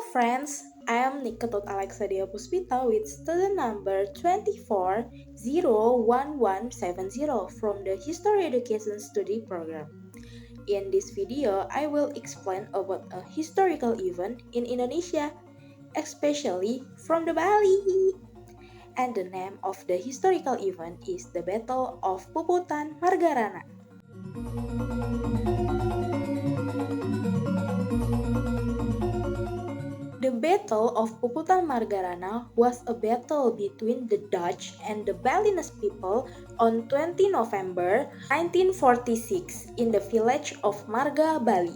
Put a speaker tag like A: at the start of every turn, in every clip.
A: friends, I am Niketut Alexadia Puspita with student number 24011170 from the History Education Study Program. In this video, I will explain about a historical event in Indonesia, especially from the Bali. And the name of the historical event is the Battle of Puputan Margarana. The Battle of Puputan Margarana was a battle between the Dutch and the Balinese people on 20 November 1946 in the village of Marga, Bali.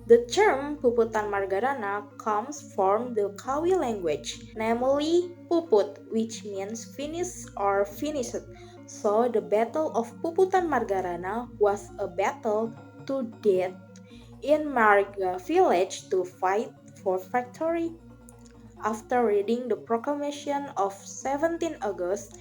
A: The term Puputan Margarana comes from the Kawi language, namely Puput, which means finish or finished. So the Battle of Puputan Margarana was a battle to death in Marga village to fight for victory. After reading the proclamation of 17 August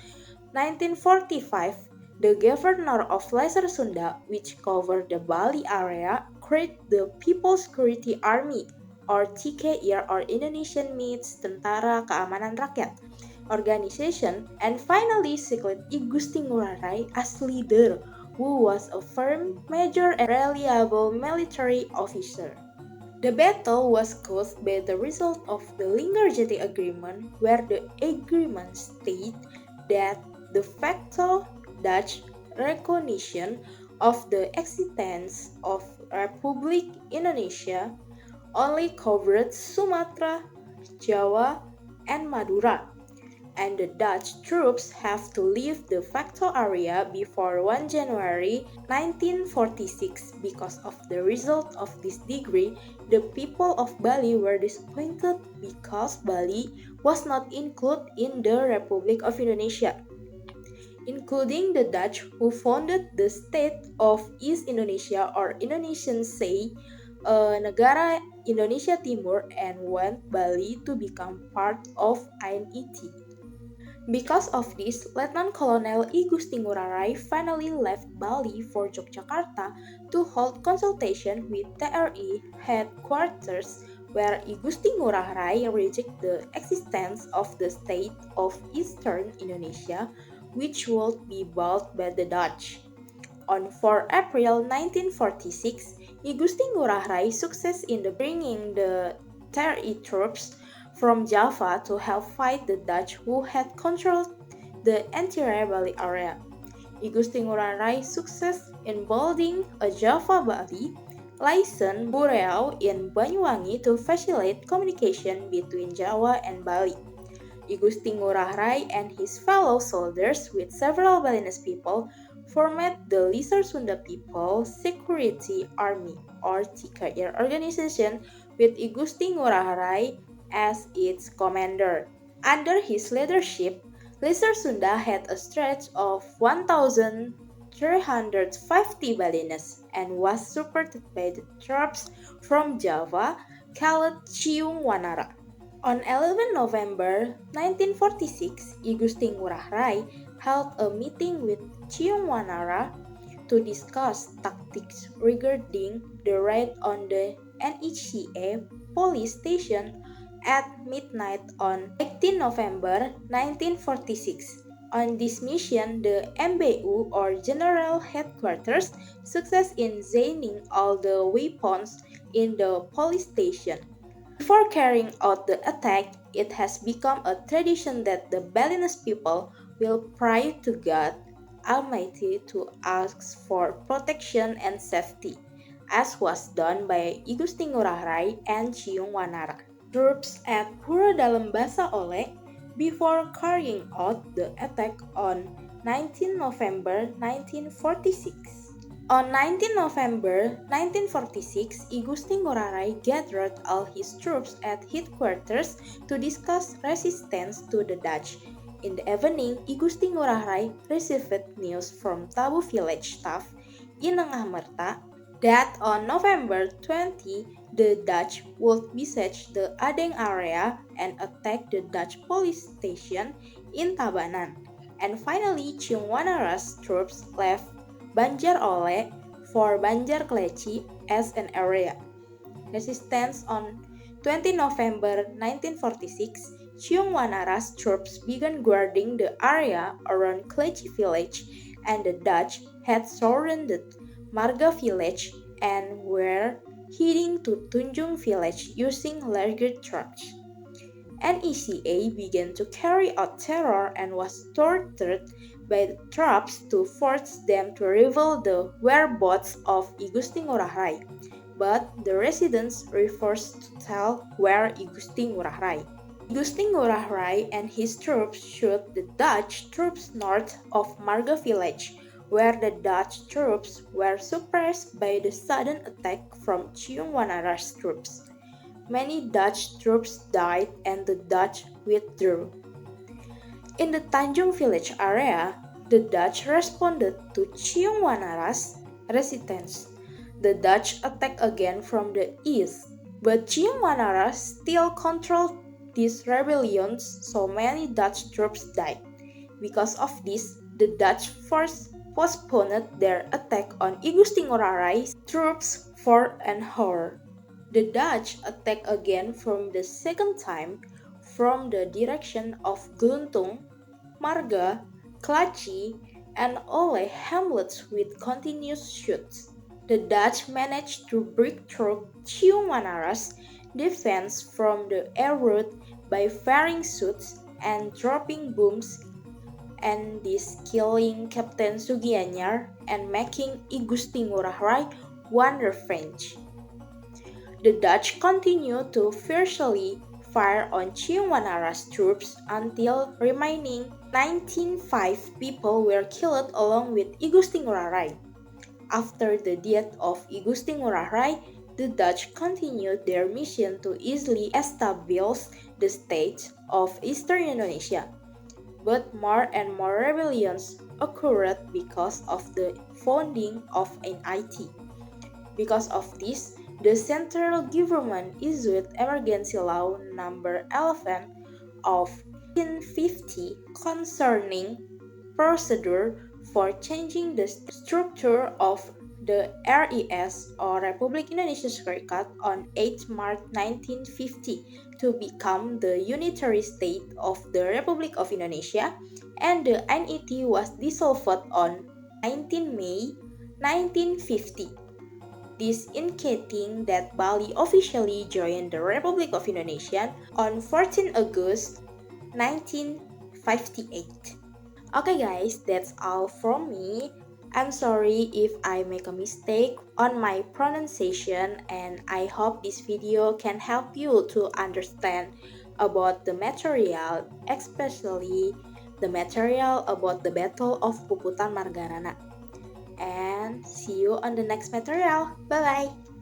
A: 1945, the governor of Lesser Sunda, which covered the Bali area, created the People's Security Army or TKR or Indonesian means Tentara Keamanan Rakyat organization, and finally selected I Gusti Ngurah Rai as leader, who was a firm, major, and reliable military officer. The battle was caused by the result of the Linggarjati Agreement, where the agreement stated that de facto Dutch recognition of the existence of Republik Indonesia only covered Sumatra, Java, and Madura, and the Dutch troops have to leave the facto area before 1 January 1946. Because of the result of this decree, the people of Bali were disappointed because Bali was not included in the Republic of Indonesia, including the Dutch who founded the state of East Indonesia or Indonesians say Negara Indonesia Timur and want Bali to become part of INET. Because of this, Lieutenant Colonel I Gusti Ngurah Rai finally left Bali for Yogyakarta to hold consultation with TRI headquarters, where I Gusti Ngurah Rai rejected the existence of the state of Eastern Indonesia, which would be bought by the Dutch. On 4 April 1946, I Gusti Ngurah Rai success in bringing the TRI troops from Java to help fight the Dutch who had controlled the entire Bali area. I Gusti Ngurah Rai success in building a Java Bali license Bureau in Banyuwangi to facilitate communication between Java and Bali. I Gusti Ngurah Rai and his fellow soldiers with several Balinese people formed the Lesser Sunda People Security Army or TKR organization with I Gusti Ngurah Rai as its commander. Under his leadership, Lesser Sunda had a stretch of 1,350 Balinese and was supported by the troops from Java called Ciung Wanara. On 11 November 1946, I Gusti Ngurah Rai held a meeting with Ciung Wanara to discuss tactics regarding the raid on the NHCA police station at midnight on 18 November 1946. On this mission, the MBU or General Headquarters success in seizing all the weapons in the police station. Before carrying out the attack, it has become a tradition that the Balinese people will pray to God Almighty to ask for protection and safety, as was done by I Gusti Ngurah Rai and Ciung Wanara. Troops at Pura Dalam Basa Oleh before carrying out the attack on 19 November 1946. On 19 November 1946, I Gusti Ngurah Rai gathered all his troops at headquarters to discuss resistance to the Dutch. In the evening, I Gusti Ngurah Rai received news from Tabu village staff in Nengamerta that on November 20, the Dutch would besiege the Adeng area and attack the Dutch police station in Tabanan. And finally, Ciung Wanara's troops left Banjar Oleh for Banjar Kleci as an area. Resistance on 20 November 1946, Cheongwanara's troops began guarding the area around Kleci village, and the Dutch had surrounded Marga village and were heading to Tunjung village using larger trucks. NECA began to carry out terror and was tortured by the troops to force them to reveal the whereabouts of Igusti Ngurah Rai, but the residents refused to tell where Igusti Ngurah Rai. Igusti Ngurah Rai and his troops shoot the Dutch troops north of Marga village, where the Dutch troops were suppressed by the sudden attack from Cheongwanara's troops. Many Dutch troops died and the Dutch withdrew. In the Tanjung village area, the Dutch responded to Cheongwanara's resistance. The Dutch attacked again from the east, but Cheongwanara still controlled these rebellions, so many Dutch troops died. Because of this, the Dutch force postponed their attack on Igusti Ngurah Rai's troops for an hour. The Dutch attacked again from the second time from the direction of Gluntung, Marga, Klachi, and Ole hamlets with continuous shoots. The Dutch managed to break through Cheongwanara's defense from the air route by firing shots and dropping bombs, and this killing Captain Sugianyar and making Igusti Ngurah Rai want revenge. The Dutch continued to fiercely fire on Cheongwanara's troops until remaining 95 people were killed along with Igusti Ngurah Rai. After the death of Igusti Ngurah Rai, the Dutch continued their mission to easily establish the state of Eastern Indonesia. But more and more rebellions occurred because of the founding of NIT. Because of this, the central government issued Emergency Law Number 11 of 1950 concerning procedure for changing the structure of the RIS or Republik Indonesia Serikat on 8 March 1950 to become the unitary state of the Republic of Indonesia, and the NIT was dissolved on 19 May 1950. This indicating that Bali officially joined the Republic of Indonesia on 14 August 1958. Okay guys, that's all from me. I'm sorry if I make a mistake on my pronunciation, and I hope this video can help you to understand about the material, especially the material about the Battle of Puputan Margarana. And see you on the next material. Bye bye.